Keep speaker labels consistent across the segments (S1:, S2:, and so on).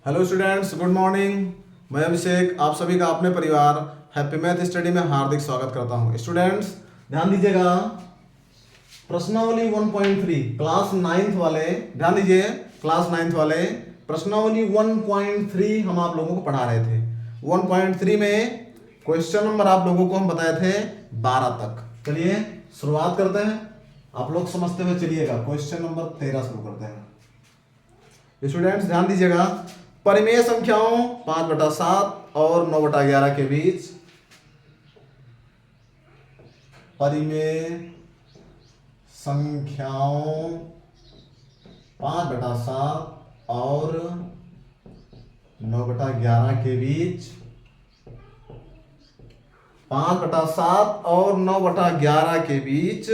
S1: Hello students, good morning. मैं अभिषेक आप सभी का अपने परिवार हैप्पी मैथ स्टडी में हार्दिक स्वागत करता हूं। स्टूडेंट्स ध्यान दीजिएगा, प्रश्नावली 1.3 क्लास 9th वाले, ध्यान दीजिए, क्लास 9th वाले प्रश्नावली 1.3 हम आप लोगों को पढ़ा रहे थे। 1.3 में क्वेश्चन नंबर आप लोगों को हम बताए थे 12 तक। चलिए शुरुआत करते हैं, आप लोग समझते हुए चलिएगा। क्वेश्चन नंबर 13 शुरू करते हैं। स्टूडेंट्स ध्यान दीजिएगा, परिमेय संख्याओं 5/7 और 9/11 के बीच परिमेय संख्याओं 5/7 और 9/11 के बीच 5/7 और 9/11 के बीच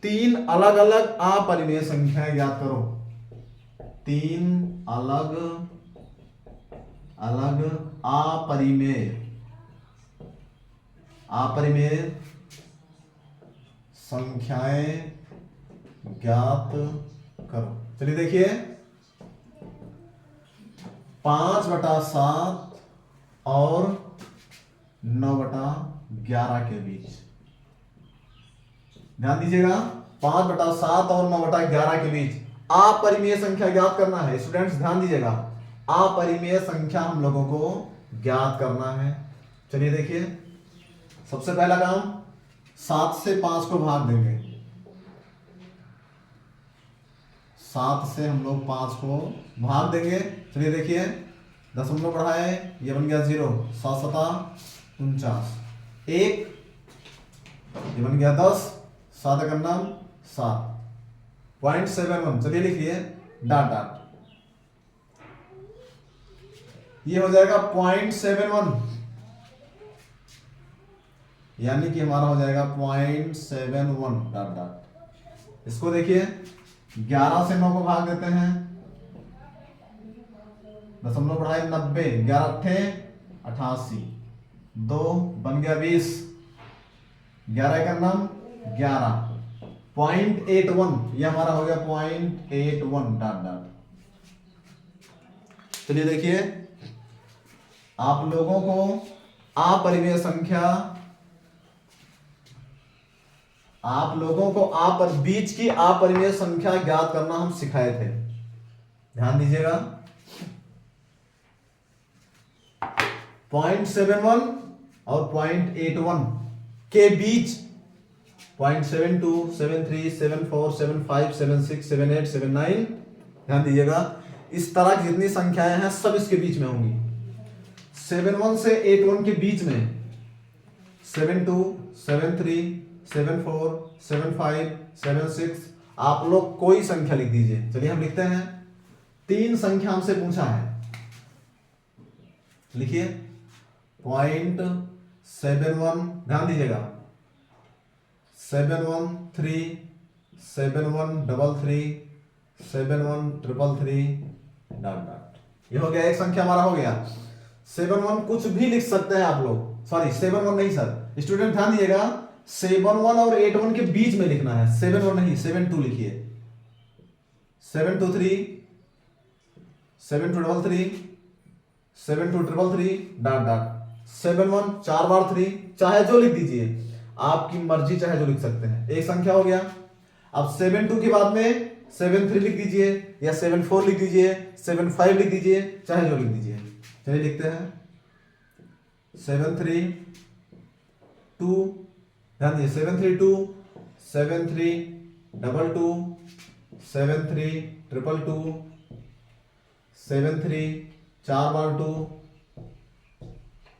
S1: तीन अलग अलग अपरिमेय संख्याएं ज्ञात करो। तीन अलग अलग अपरिमेय संख्याएं ज्ञात करो। चलिए देखिए, 5/7 और 9/11 के बीच, ध्यान दीजिएगा, 5/7 और 9/11 के बीच अपरिमेय संख्या ज्ञात करना है। स्टूडेंट्स ध्यान दीजिएगा, अपरिमेय संख्या हम लोगों को ज्ञात करना है। चलिए देखिए, सबसे पहला काम, 7 से 5 को भाग देंगे। 7 से हम लोग 5 को भाग देंगे। चलिए देखिए, दशमलव बढ़ाए, ये बन गया 0, 7 7 49, 1, ये बन गया 10, 7 1 7, 0.71। चलिए लिखिए डॉट डॉट, ये हो जाएगा 0.71, यानी कि हमारा हो जाएगा 0.71 डॉट डॉट। इसको देखिए, 11 से 9 को भाग देते हैं, दशमलव बढ़ाए 90, 11 अट्ठे 88, 2 बन गया 20, 11 का नाम 11, 0.81, ये हमारा हो गया 0.81 डॉट डॉट। चलिए देखिए, आप लोगों को अपरिमेय संख्या, आप लोगों को बीच की अपरिमेय संख्या ज्ञात करना हम सिखाए थे। ध्यान दीजिएगा, 0.71 और 0.81 के बीच 0.72, 73, 74, 75, 76, 78, 79, ध्यान दीजिएगा, इस तरह की जितनी संख्याएं हैं सब इसके बीच में होंगी। 71 से 81 के बीच में 72, 73, 74, 75, 76, आप लोग कोई संख्या लिख दीजिए। चलिए हम लिखते हैं, 3 संख्या हमसे पूछा है, लिखिए 0.71, ध्यान दीजिएगा, 713, 7133, 7133 डॉट डॉट। ये हो गया, एक संख्या हमारा हो गया। 71 कुछ भी लिख सकते हैं आप लोग, सॉरी 71 नहीं सर, स्टूडेंट ध्यान दीजिएगा, 71 और 81 के बीच में लिखना है, 71 नहीं 72 लिखिए, 723, 7233, 7233 डॉट डॉट, 71 4 बार 3, चाहे जो लिख दीजिए, आपकी मर्जी, चाहे जो लिख सकते हैं। एक संख्या हो गया। अब 72 के बाद में 73 लिख दीजिए, या 74 लिख दीजिए, 75 लिख दीजिए, चाहे जो लिख दीजिए। चलिए लिखते हैं, 732, ध्यान दीजिए, 732, 7322, 7322, 73 4 बार 2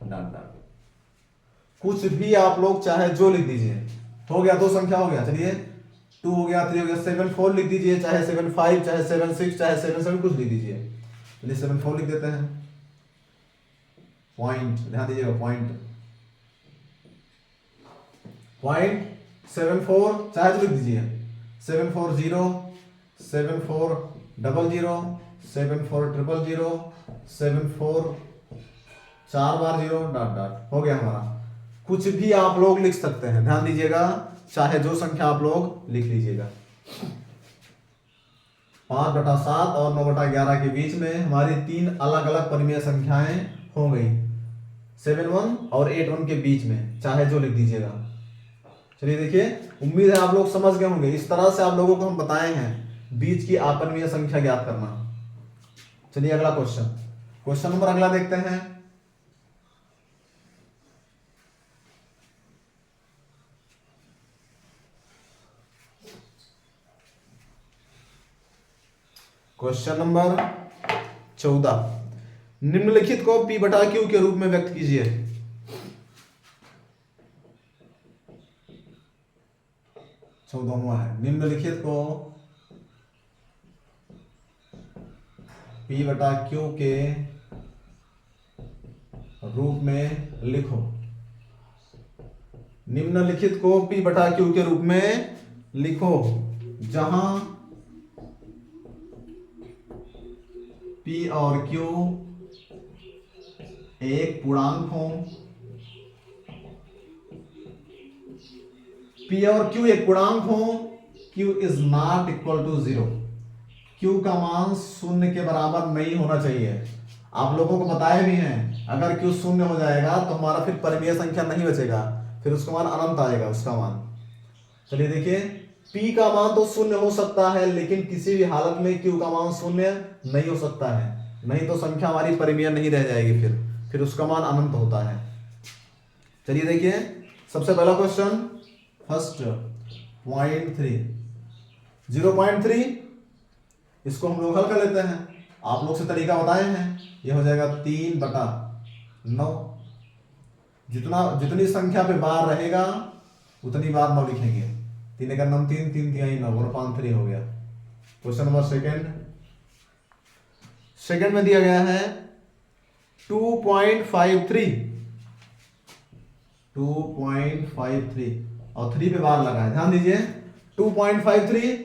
S1: डॉट डॉट, कुछ भी आप लोग चाहे जो लिख दीजिए। हो गया, 2 संख्या हो गया। चलिए 2 हो गया, 3 हो गया, 74 लिख दीजिए, चाहे 75, चाहे 76, चाहे 77, कुछ लिख दीजिए। चलिए 74 लिख देते हैं, पॉइंट, ध्यान दीजिएगा, पॉइंट 74, चाहे जो लिख दीजिए, 740, 7400, 7400, 74 4 बार 0 डॉट डॉट। हो गया हमारा। कुछ भी आप लोग लिख सकते हैं, ध्यान दीजिएगा, चाहे जो संख्या आप लोग लिख लीजिएगा। 5/7 और 9/11 के बीच में हमारी 3 अलग अलग परिमेय संख्याएं हो गई, 7-1 और 8-1 के बीच में, चाहे जो लिख दीजिएगा। चलिए देखिए, उम्मीद है आप लोग समझ गए होंगे। इस तरह से आप लोगों को हम बताए हैं बीच की अपरिमेय संख्या ज्ञात करना। चलिए अगला क्वेश्चन नंबर अगला देखते हैं। क्वेश्चन नंबर 14, निम्नलिखित को P/Q के रूप में व्यक्त कीजिए। चौदहवां है, निम्नलिखित को P/Q के रूप में लिखो। निम्नलिखित को P/Q के रूप में लिखो जहां P और Q एक पूर्णांक हो, P और Q एक पूर्णांक हो, Q is not equal to 0, Q का मान शून्य के बराबर नहीं होना चाहिए। आप लोगों को बताया भी है, अगर Q शून्य हो जाएगा तो हमारा फिर परिमेय संख्या नहीं बचेगा, फिर उसका मान अनंत आएगा उसका मान। चलिए देखिए, P का मान तो शून्य हो सकता है, लेकिन किसी भी हालत में Q का मान शून्य नहीं हो सकता है, नहीं तो संख्या हमारी परिमेय नहीं रह जाएगी, फिर उसका मान अनंत होता है। चलिए देखिए, सबसे पहला क्वेश्चन, फर्स्ट 0.3, इसको हम लोग हल कर लेते हैं। आप लोग से तरीका बताए हैं, ये हो जाएगा 3/9। जितनी संख्या पे बार रहेगा उतनी बार 9 लिखेंगे। 3 का 9, 3 3 3 9, 1/3 हो गया। क्वेश्चन नंबर सेकंड में दिया गया है 2.53 और 3 पे बार लगा है। ध्यान दीजिए, 2.53,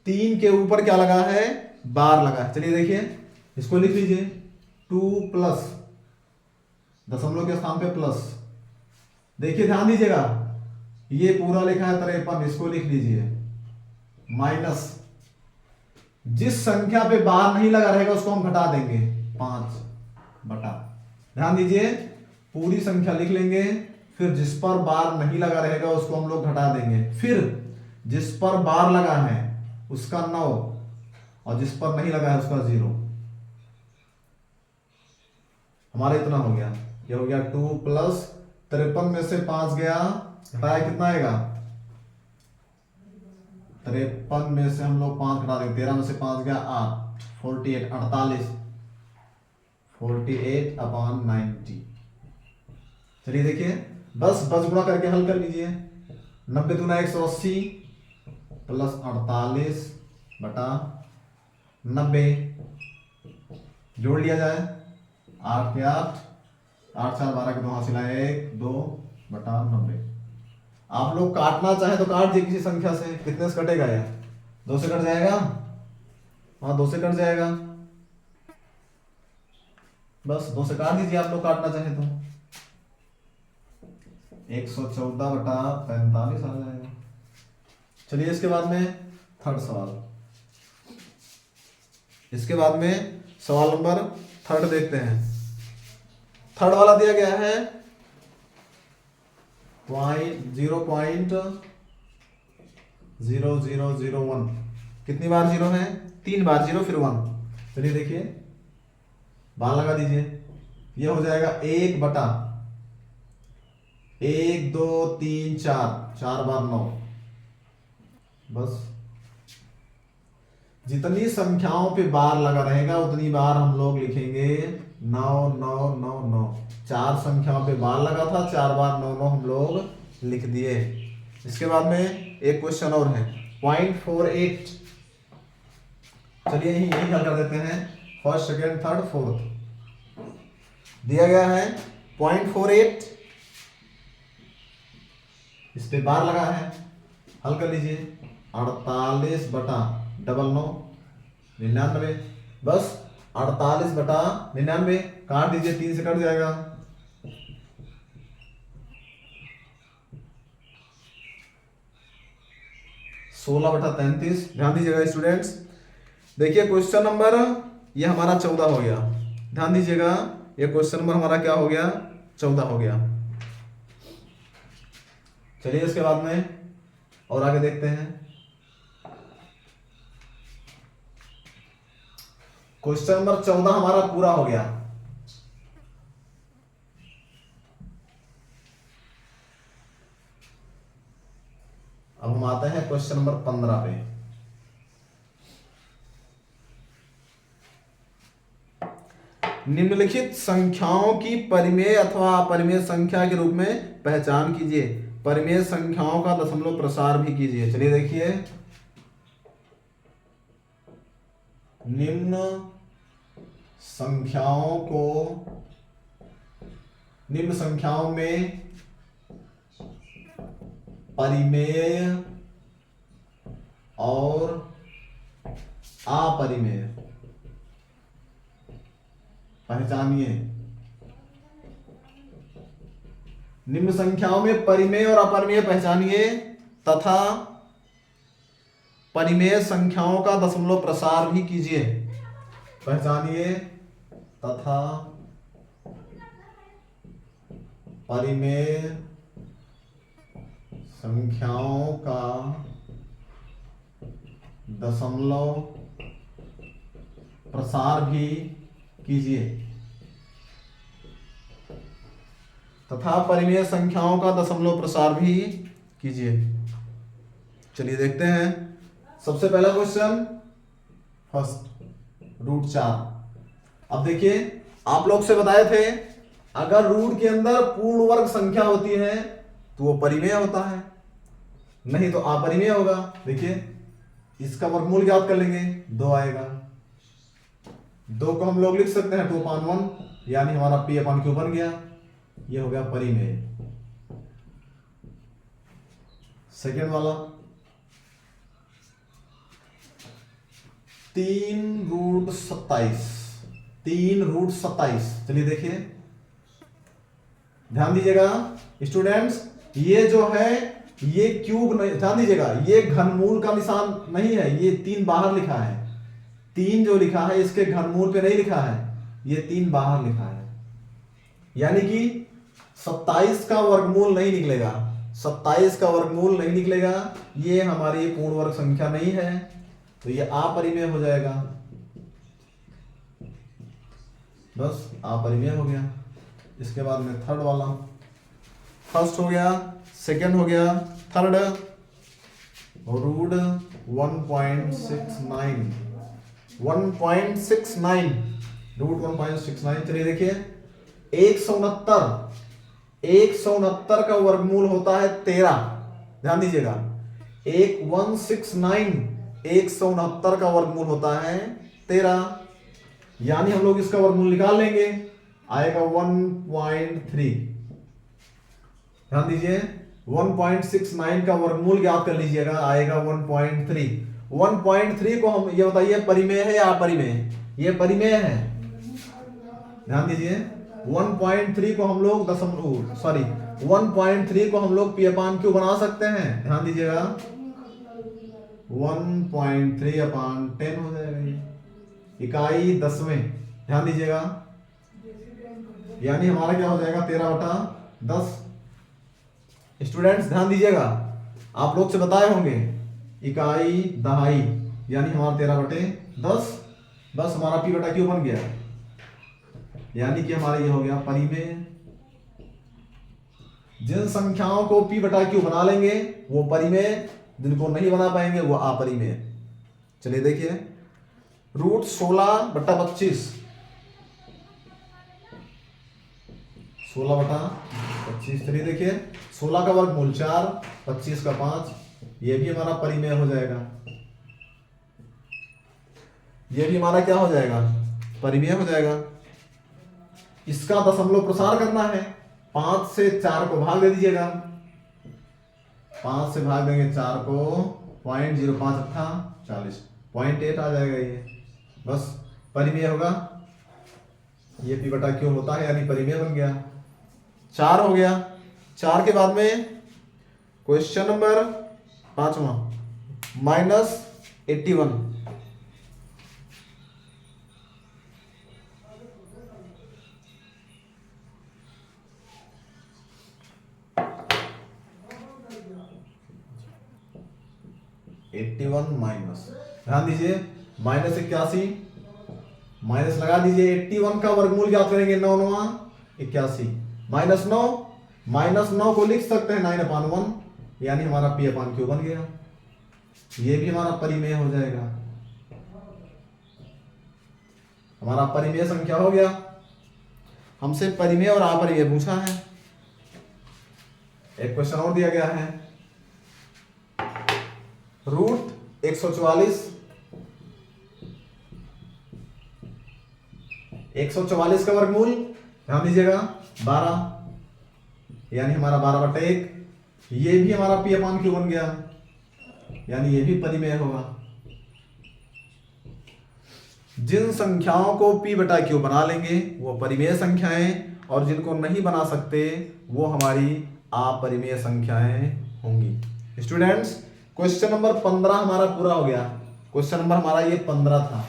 S1: 3 के ऊपर क्या लगा है, बार लगा है। चलिए देखिए, इसको लिख लीजिए 2 प्लस, दशमलव के स्थान पे प्लस। देखिए ध्यान दीजिएगा, ये पूरा लिखा है 53, इसको लिख लीजिए माइनस, जिस संख्या पे बार नहीं लगा रहेगा उसको हम घटा देंगे 5/। ध्यान दीजिए, पूरी संख्या लिख लेंगे, फिर जिस पर बार नहीं लगा रहेगा उसको हम लोग घटा देंगे, फिर जिस पर बार लगा है उसका 9 और जिस पर नहीं लगा है उसका 0। हमारा इतना हो गया, ये हो गया 2 प्लस 53 में से 5 गया, घटाया कितना आएगा, 53 में से हम लोग 5 घटा देंगे, 13 में से 5 गया 8, 48/90। चलिए देखिए, बस गुणा करके हल कर लीजिए। 90 दूना 180 प्लस 48/90, जोड़ लिया जाए, 8 के 8, 8 4 12 के 2 हासिल आए 1 2/90। आप लोग काटना चाहे तो काट दीजिए किसी संख्या से, कितने से कटेगा यह, 2 से कट जाएगा, हाँ 2 से कट जाएगा, बस 2 से काट दीजिए आप लोग काटना चाहे तो, 114/45 आ जाएगा। चलिए इसके बाद में थर्ड सवाल, इसके बाद में सवाल नंबर 3 देखते हैं। थर्ड वाला दिया गया है 0.0001, कितनी बार 0 है, 3 बार 0 फिर 1। चलिए देखिए, बार लगा दीजिए, ये हो जाएगा 1/1 2 3 4, 4 बार 9। बस जितनी संख्याओं पे बार लगा रहेगा उतनी बार हम लोग लिखेंगे 9 9 9 9। 4 संख्याओं पे बार लगा था, 4 बार 9 9 हम लोग लिख दिए। इसके बाद में एक क्वेश्चन और है 0.48। चलिए यही हल कर देते हैं, फर्स्ट सेकेंड थर्ड फोर्थ। दिया गया है 0.48, इस पे बार लगा है, हल कर लीजिए, 48/99, बस 48/99 काट दीजिए, 3 से कट जाएगा, 16/33। ध्यान दीजिएगा स्टूडेंट्स, देखिए क्वेश्चन नंबर ये हमारा 14 हो गया, ध्यान दीजिएगा, ये क्वेश्चन नंबर हमारा क्या हो गया, 14 हो गया। चलिए इसके बाद में और आगे देखते हैं। क्वेश्चन नंबर 14 हमारा पूरा हो गया। अब हम आते हैं क्वेश्चन नंबर 15 पे। निम्नलिखित संख्याओं की परिमेय अथवा अपरिमेय संख्या के रूप में पहचान कीजिए, परिमेय संख्याओं का दशमलव प्रसार भी कीजिए। चलिए देखिए, निम्न संख्याओं में परिमेय और अपरिमेय पहचानिए। निम्न संख्याओं में परिमेय और अपरिमेय पहचानिए तथा परिमेय संख्याओं का दशमलव प्रसार भी कीजिए। पहचानिए तथा परिमेय संख्याओं का दशमलव प्रसार भी कीजिए तथा परिमेय संख्याओं का दशमलव प्रसार भी कीजिए। चलिए देखते हैं। सबसे पहला क्वेश्चन, फर्स्ट, √4। अब देखिए, आप लोग से बताए थे अगर रूट के अंदर पूर्ण वर्ग संख्या होती है तो वो परिमेय होता है, नहीं तो अपरिमेय होगा। देखिए इसका वर्गमूल ज्ञात कर लेंगे, 2 आएगा। 2 को हम लोग लिख सकते हैं 2/1, यानी हमारा P/Q बन गया, ये हो गया परिमेय। सेकेंड वाला 3√27, 3√27। चलिए देखिए, ध्यान दीजिएगा स्टूडेंट्स, ये जो है ये क्यूब नहीं, ध्यान दीजिएगा ये घनमूल का निशान नहीं है, ये 3 बाहर लिखा है। 3 जो लिखा है इसके घनमूल पे नहीं लिखा है, ये 3 बाहर लिखा है, यानी कि 27 का वर्गमूल नहीं निकलेगा, 27 का वर्गमूल नहीं निकलेगा। ये हमारी पूर्ण वर्ग संख्या नहीं है, तो ये अपरिमेय हो जाएगा, बस अपरिमेय हो गया। इसके बाद में थर्ड वाला, फर्स्ट हो गया, सेकेंड हो गया, थर्ड, √1.69, 1.69, √1.69। चलिए देखिए, 169 का वर्गमूल होता है 13। ध्यान दीजिएगा, 169 का वर्गमूल होता है 13, यानी हम लोग इसका वर्गमूल निकाल लेंगे, आएगा 1.3। ध्यान दीजिए, 1.69 का वर्गमूल ज्ञात कर लीजिएगा, आएगा 1.3। 1.3 को हम ये बताइए परिमेय है या अपरिमेय? ये परिमेय है। ध्यान दीजिए, 1.3 को हम लोग 1.3 को हम लोग P/Q बना सकते हैं। ध्यान दीजिएगा, 1.3/10 हो जाएगा, ये इकाई दसवें। ध्यान दीजिएगा, यानी हमारा क्या हो जाएगा 13/10। स्टूडेंट्स ध्यान दीजिएगा, आप लोग से बताए होंगे इकाई दहाई, यानी हमारा 13/10, बस हमारा P/Q बन गया, यानी कि हमारा ये हो गया परिमेय। जिन संख्याओं को P/Q बना लेंगे वो परिमेय, जिनको नहीं बना पाएंगे वो अपरिमेय। चलिए देखिए, √16/25, 16/25। चलिए देखिए, 16 का वर्गमूल 4, 25 का 5, ये भी हमारा परिमेय हो जाएगा, ये भी हमारा क्या हो जाएगा, परिमेय हो जाएगा। इसका दशमलव प्रसार करना है, 5 से 4 को भाग दे दीजिएगा, 5 से भाग देंगे 4 को, 0.05 40, 0.8 आ जाएगा, ये बस परिमेय होगा। ये P/Q होता है, यानी परिमेय बन गया। 4 हो गया। 4 के बाद में क्वेश्चन नंबर 5वां, -81, 81 माइनस, ध्यान दीजिए -81 माइनस लगा दीजिए, 81 का वर्गमूल ज्ञात करेंगे, 9 9 81 -9 को लिख सकते हैं 9/1, यानी हमारा P/Q बन गया। ये भी हमारा परिमेय हो जाएगा, हमारा परिमेय संख्या हो गया। हमसे परिमेय और अपरिमेय पूछा है। एक क्वेश्चन और दिया गया है, रूट 144 का वर्गमूल, ध्यान दीजिएगा 12, यानी हमारा 12/1। ये भी हमारा P/Q बन गया, यानी ये भी परिमेय होगा। जिन संख्याओं को P/Q बना लेंगे वो परिमेय संख्याएं, और जिनको नहीं बना सकते वो हमारी अपरिमेय संख्याएं होंगी। स्टूडेंट्स, क्वेश्चन नंबर 15 हमारा पूरा हो गया। क्वेश्चन नंबर हमारा ये 15 था।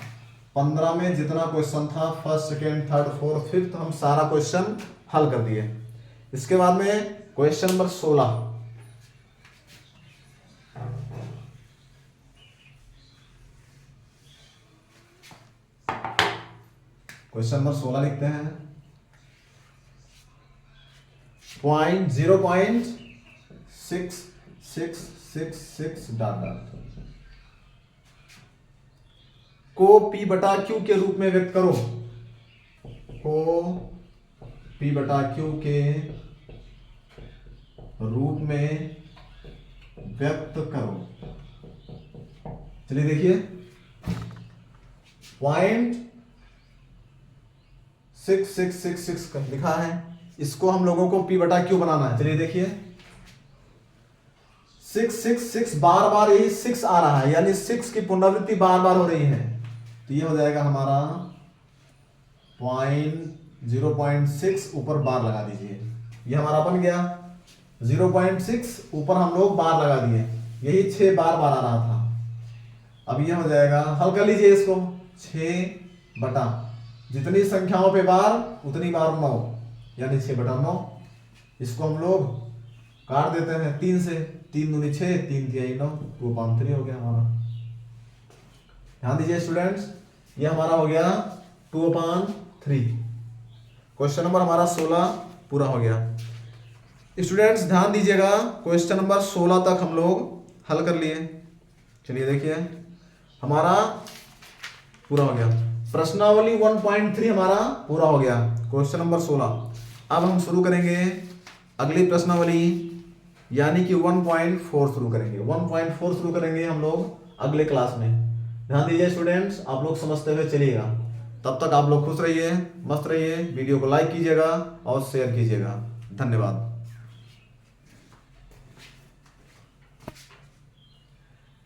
S1: 15 में जितना क्वेश्चन था, first, second, third, fourth, fifth, हम सारा क्वेश्चन हल कर दिए। इसके बाद में क्वेश्चन नंबर 16, क्वेश्चन नंबर 16 लिखते हैं, 0.6666 डॉट को P/Q के रूप में व्यक्त करो, को P/Q के रूप में व्यक्त करो। चलिए देखिए, 0.6666 लिखा है, इसको हम लोगों को P/Q बनाना है। चलिए देखिए, 666 बार बार यही 6 आ रहा है, यानी 6 की पुनरावृत्ति बार बार हो रही है, तो ये हो जाएगा हमारा 0.6 ऊपर बार लगा दीजिए, ये हमारा बन गया 0.6 ऊपर हम लोग बार लगा दिए, यही 6 बार बार आ रहा था। अब ये हो जाएगा, हल कर लीजिए इसको, 6 बटा जितनी संख्याओं पे बार उतनी बार 9, यानी 6/9। इसको हम लोग काट देते हैं 3 से, 3 दूनी 6, 3 तिहाई 9, 2/3 हो गया हमारा। ध्यान दीजिए स्टूडेंट्स, ये हमारा हो गया 2/3। क्वेश्चन नंबर हमारा 16 पूरा हो गया। स्टूडेंट्स ध्यान दीजिएगा, क्वेश्चन नंबर 16 तक हम लोग हल कर लिए। चलिए देखिए, हमारा पूरा हो गया। प्रश्नावली 1.3 हमारा पूरा हो गया, क्वेश्चन नंबर 16। अब हम शुरू करेंगे अगली प्रश्नावली, यानी कि 1.4 शुरू करेंगे। 1.4 शुरू करेंगे हम लोग अगले क्लास में। ध्यान दीजिए स्टूडेंट्स, आप लोग समझते हुए चलिएगा। तब तक आप लोग खुश रहिए, मस्त रहिए, वीडियो को लाइक कीजिएगा और शेयर कीजिएगा। धन्यवाद।